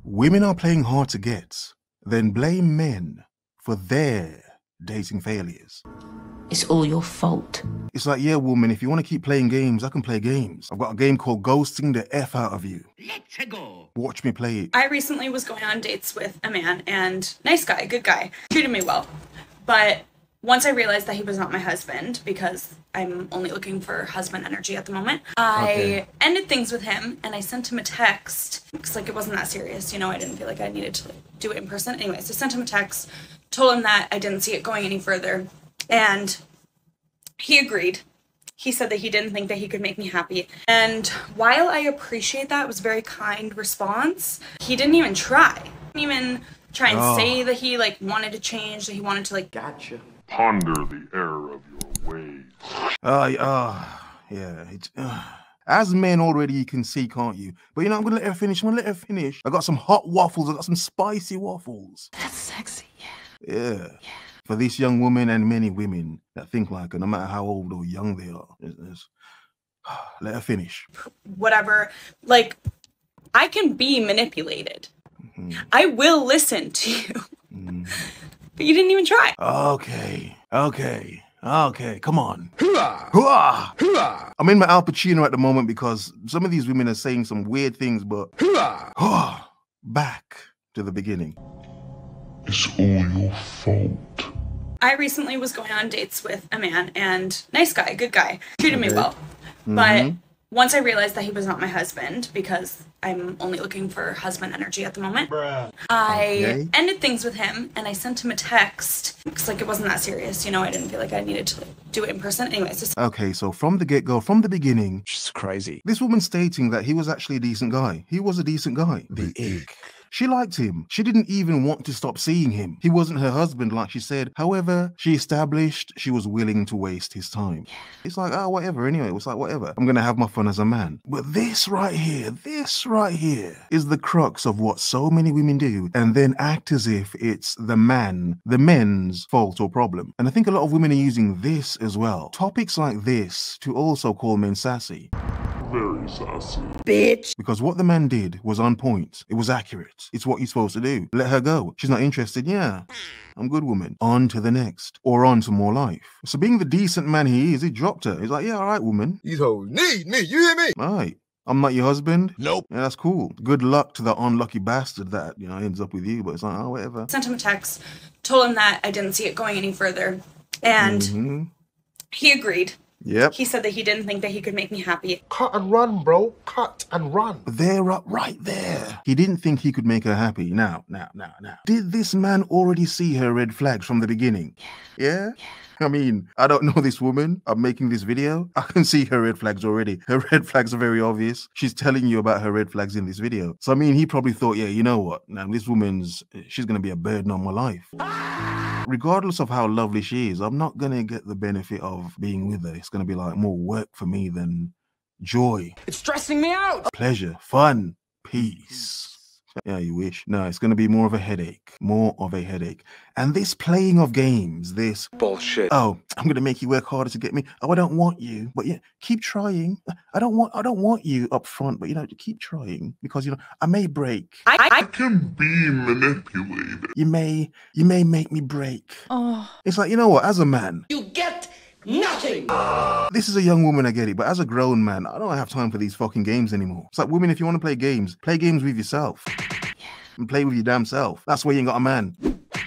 Women are playing hard to get, then blame men for their dating failures. It's all your fault. It's like, yeah, woman, if you want to keep playing games, I can play games. I've got a game called Ghosting the F Out of You. Let's go. Watch me play it. I recently was going on dates with a man, and nice guy, good guy, treated me well. But once I realized that he was not my husband, because I'm only looking for husband energy at the moment, I ended things with him, and I sent him a text, because it wasn't that serious, I didn't feel like I needed to do it in person. Anyways, I sent him a text, told him that I didn't see it going any further, and he agreed. He said that he didn't think that he could make me happy. And while I appreciate that, it was a very kind response, he didn't even try. He didn't even try and say that he wanted to change, that he wanted to Gotcha. Ponder the error of your ways. Yeah. As men already you can see, can't you? But I'm gonna let her finish. I got some hot waffles. I got some spicy waffles. That's sexy, yeah. Yeah. For this young woman and many women that think like her, no matter how old or young they are. Let her finish. Whatever. I can be manipulated. I will listen to you. But you didn't even try. Okay. Come on. Hooah! I'm in my Al Pacino at the moment because some of these women are saying some weird things, but back to the beginning. It's all your fault. I recently was going on dates with a man, and nice guy, good guy, treated me well. But once I realized that he was not my husband, because I'm only looking for husband energy at the moment, I ended things with him, and I sent him a text, because it wasn't that serious, I didn't feel like I needed to do it in person. Anyways. Okay, so from the get-go, from the beginning, she's crazy. This woman stating that he was actually a decent guy. He was a decent guy. The ick. She liked him. She didn't even want to stop seeing him. He wasn't her husband, like she said. However, she established she was willing to waste his time. It's like, whatever. Anyway, it was like, whatever. I'm going to have my fun as a man. But this right here is the crux of what so many women do and then act as if it's the men's fault or problem. And I think a lot of women are using this as well. Topics like this to also call men sassy. Very sassy. Bitch. Because what the man did was on point. It was accurate. It's what you're supposed to do. Let her go. She's not interested. Yeah. I'm good, woman. On to the next. Or on to more life. So being the decent man he is, he dropped her. He's like, yeah, all right, woman. These hoes need me. You hear me? All right. I'm not your husband. Nope. Yeah, that's cool. Good luck to the unlucky bastard that, ends up with you. But it's like, whatever. Sent him a text, told him that I didn't see it going any further. And he agreed. Yep. He said that he didn't think that he could make me happy. Cut and run, bro. Cut and run. They're up right there. He didn't think he could make her happy. Now. Did this man already see her red flags from the beginning? Yeah? I mean, I don't know this woman. I'm making this video. I can see her red flags already. Her red flags are very obvious. She's telling you about her red flags in this video. So, I mean, he probably thought, yeah, you know what? Now, this woman's, she's going to be a burden on my life. Regardless of how lovely she is, I'm not going to get the benefit of being with her. It's going to be like more work for me than joy. It's stressing me out. Pleasure, fun, peace. Yeah, you wish. No, it's going to be more of a headache. And this playing of games, this bullshit. Oh, I'm going to make you work harder to get me. Oh, I don't want you. But yeah, keep trying. I don't want you up front, but keep trying because I may break. I can be manipulated. You may make me break. Oh. It's like, you know what, as a man, You get nothing. this is a young woman, I get it, but as a grown man, I don't have time for these fucking games anymore. It's like, women, if you want to play games with yourself. And play with your damn self. That's why you ain't got a man.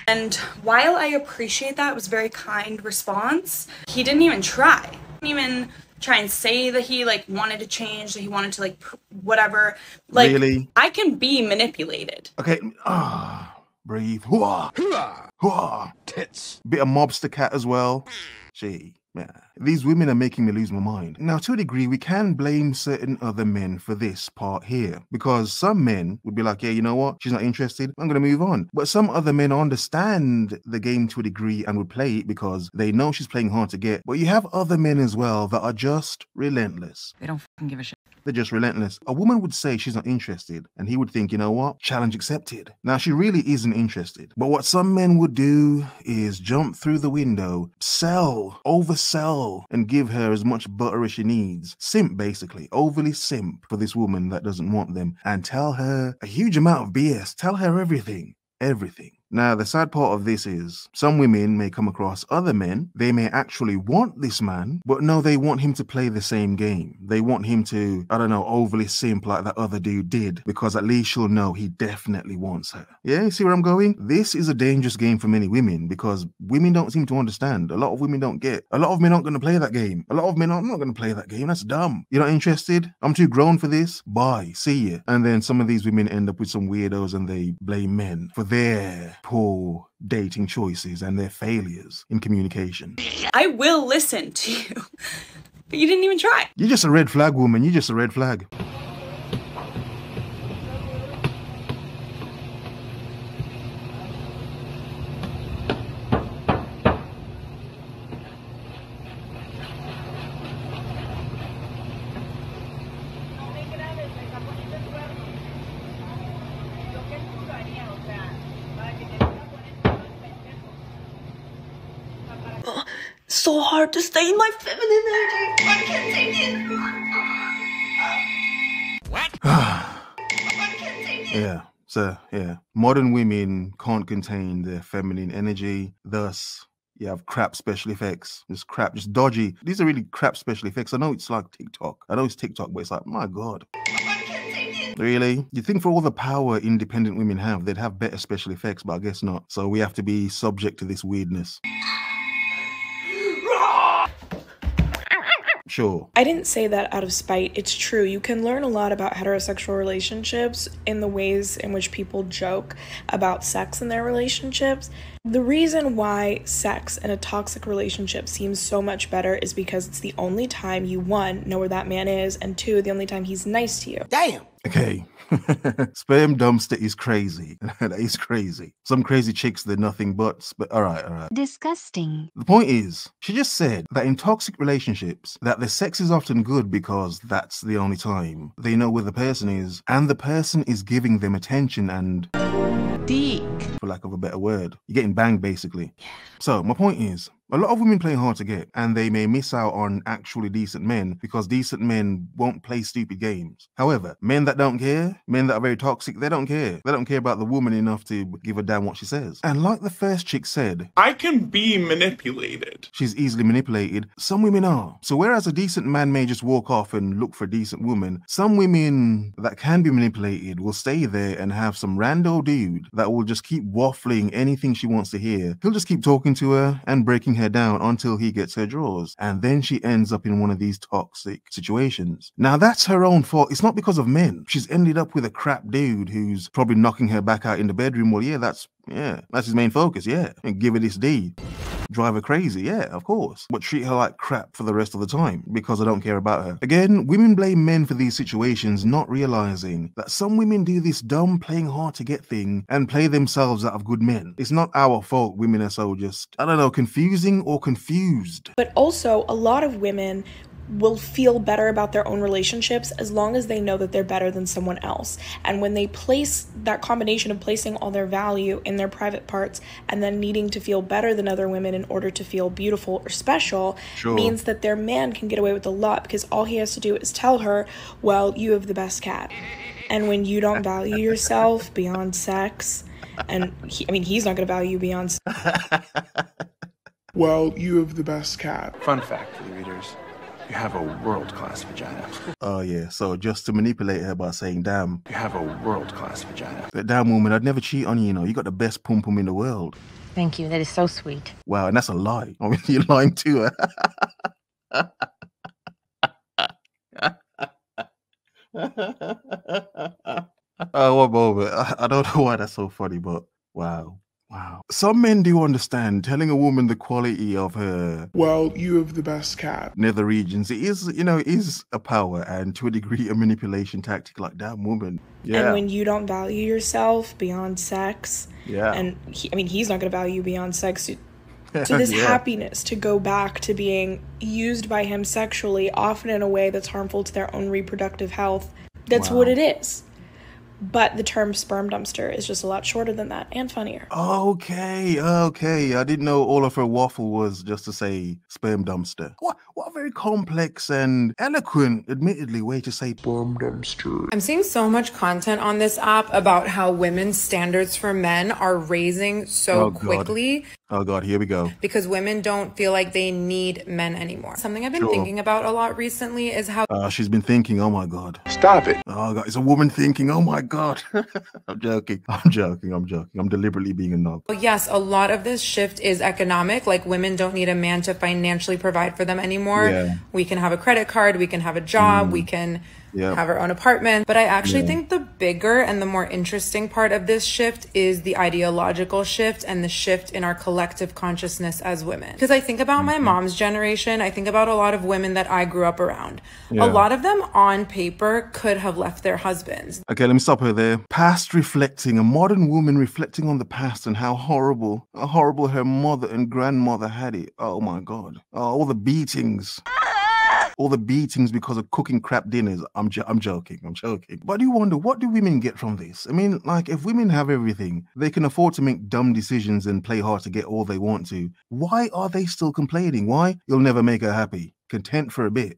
And while I appreciate that, it was a very kind response, he didn't even try. He didn't even try and say that he wanted to change, that he wanted to whatever. Really? I can be manipulated. Okay. Breathe. Hooah. Tits. Bit of mobster cat as well. Gee. Yeah. These women are making me lose my mind. Now, to a degree, we can blame certain other men for this part here. Because some men would be like, yeah, you know what? She's not interested. I'm going to move on. But some other men understand the game to a degree and would play it because they know she's playing hard to get. But you have other men as well that are just relentless. They don't fucking give a shit. They're just relentless. A woman would say she's not interested, and he would think, you know what? Challenge accepted. Now, she really isn't interested. But what some men would do is jump through the window, sell, oversell, and give her as much butter as she needs. Simp, basically. Overly simp for this woman that doesn't want them, and tell her a huge amount of BS. Tell her everything. Everything. Now, the sad part of this is some women may come across other men. They may actually want this man, but no, they want him to play the same game. They want him to, I don't know, overly simp like that other dude did, because at least she'll know he definitely wants her. Yeah, you see where I'm going? This is a dangerous game for many women because women don't seem to understand. A lot of women don't get. A lot of men aren't going to play that game. A lot of men are not going to play that game. That's dumb. You're not interested? I'm too grown for this? Bye. See ya. And then some of these women end up with some weirdos and they blame men for their poor dating choices and their failures in communication. I will listen to you, but you didn't even try. You're just a red flag woman. You're just a red flag. So hard to stay in my feminine energy. I can't take it. What? I can't take it. Yeah. So, yeah. Modern women can't contain their feminine energy. Thus, you have crap special effects. Just crap, just dodgy. These are really crap special effects. I know it's like TikTok. I know it's TikTok, but it's like, my God. I can't take it. Really? You'd think for all the power independent women have, they'd have better special effects, but I guess not. So we have to be subject to this weirdness. Sure. I didn't say that out of spite. It's true. You can learn a lot about heterosexual relationships in the ways in which people joke about sex in their relationships. The reason why sex in a toxic relationship seems so much better is because it's the only time you, one, know where that man is, and two, the only time he's nice to you. Damn. Okay. Sperm dumpster is crazy. That is crazy. Some crazy chicks, they're nothing but all right. Disgusting. The point is, she just said that in toxic relationships, that the sex is often good because that's the only time they know where the person is, and the person is giving them attention and Dick. for lack of a better word. You're getting banged, basically. So my point is, a lot of women play hard to get, and they may miss out on actually decent men because decent men won't play stupid games. However, men that don't care, men that are very toxic, they don't care. They don't care about the woman enough to give a damn what she says. And like the first chick said, I can be manipulated. she's easily manipulated. Some women are. So whereas a decent man may just walk off and look for a decent woman, some women that can be manipulated will stay there and have some rando dude that will just keep waffling anything she wants to hear. He'll just keep talking to her and breaking her down until he gets her drawers. And then she ends up in one of these toxic situations. Now that's her own fault. It's not because of men. She's ended up with a crap dude who's probably knocking her back out in the bedroom. Well, yeah, that's his main focus, yeah. And give her this D. Drive her crazy, yeah, of course. But treat her like crap for the rest of the time because I don't care about her. Again, women blame men for these situations, not realizing that some women do this dumb playing hard to get thing and play themselves out of good men. It's not our fault women are so just, I don't know, confusing or confused. But also, a lot of women will feel better about their own relationships as long as they know that they're better than someone else. And when they place that combination of placing all their value in their private parts and then needing to feel better than other women in order to feel beautiful or special, means that their man can get away with a lot because all he has to do is tell her, well, you have the best cat. And when you don't value yourself beyond sex, and he's not going to value you beyond well, you have the best cat. Fun fact for the readers. You have a world-class vagina. Oh yeah, so just to manipulate her by saying, damn. You have a world-class vagina. But damn woman, I'd never cheat on you, you know. You got the best pum-pum in the world. Thank you. That is so sweet. Wow, and that's a lie. I mean, you're lying to her. Oh, one moment. I don't know why that's so funny, but wow. Wow. Some men do understand telling a woman the quality of her, well, you have the best cat. nether regions. It is, is a power and to a degree a manipulation tactic like damn woman. Yeah. And when you don't value yourself beyond sex, yeah. and he's not going to value you beyond sex. to this Yeah. happiness to go back to being used by him sexually, often in a way that's harmful to their own reproductive health. That's what it is. But the term sperm dumpster is just a lot shorter than that and funnier. Okay. I didn't know all of her waffle was just to say sperm dumpster. What a very complex and eloquent, admittedly, way to say sperm dumpster. I'm seeing so much content on this app about how women's standards for men are raising so quickly. Oh God, here we go. Because women don't feel like they need men anymore. Something I've been thinking about a lot recently is how She's been thinking, oh my God. Stop it. Oh God, it's a woman thinking, oh my God. I'm joking. I'm deliberately being a knob. yes, a lot of this shift is economic. Like women don't need a man to financially provide for them anymore. Yeah. We can have a credit card, we can have a job, we can have our own apartment. But I actually think the bigger and the more interesting part of this shift is the ideological shift and the shift in our collective consciousness as women. Because I think about my mom's generation, I think about a lot of women that I grew up around. A lot of them on paper could have left their husbands. Okay, let me stop her there. Past reflecting, a modern woman reflecting on the past and how horrible her mother and grandmother had it. Oh my God. All the beatings. All the beatings because of cooking crap dinners. I'm joking. But you wonder, what do women get from this? I mean, like, if women have everything, they can afford to make dumb decisions and play hard to get all they want to. Why are they still complaining? Why? You'll never make her happy. Content for a bit.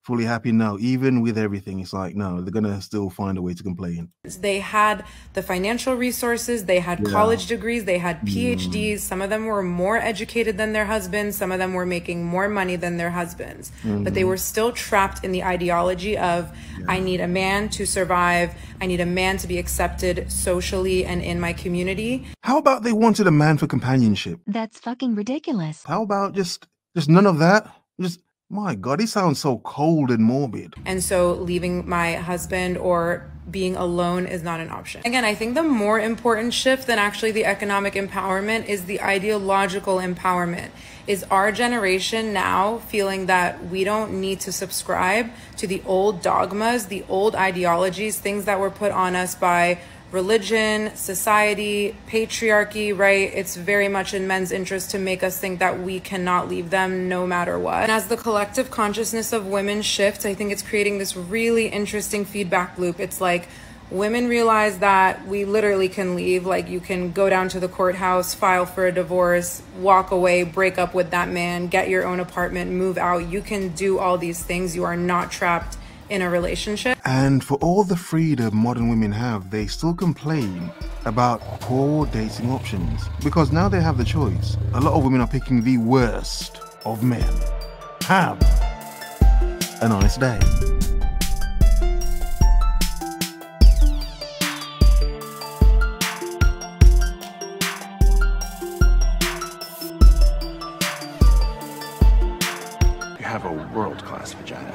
Fully happy now, even with everything. It's like, no, they're gonna still find a way to complain. They had the financial resources, they had college degrees, they had PhDs. Some of them were more educated than their husbands, some of them were making more money than their husbands, but they were still trapped in the ideology of I need a man to survive, I need a man to be accepted socially and in my community. How about they wanted a man for companionship? That's fucking ridiculous. How about just none of that? Just, my God, he sounds so cold and morbid. And so leaving my husband or being alone is not an option. Again, I think the more important shift than actually the economic empowerment is the ideological empowerment. Is our generation now feeling that we don't need to subscribe to the old dogmas, the old ideologies, things that were put on us by religion, society, patriarchy, right? It's very much in men's interest to make us think that we cannot leave them no matter what. And as the collective consciousness of women shifts, I think it's creating this really interesting feedback loop. It's like women realize that we literally can leave. Like you can go down to the courthouse, file for a divorce, walk away, break up with that man, get your own apartment, move out. You can do all these things. You are not trapped in a relationship. And for all the freedom modern women have, they still complain about poor dating options because now they have the choice. A lot of women are picking the worst of men. Have a nice day. You have a world-class vagina.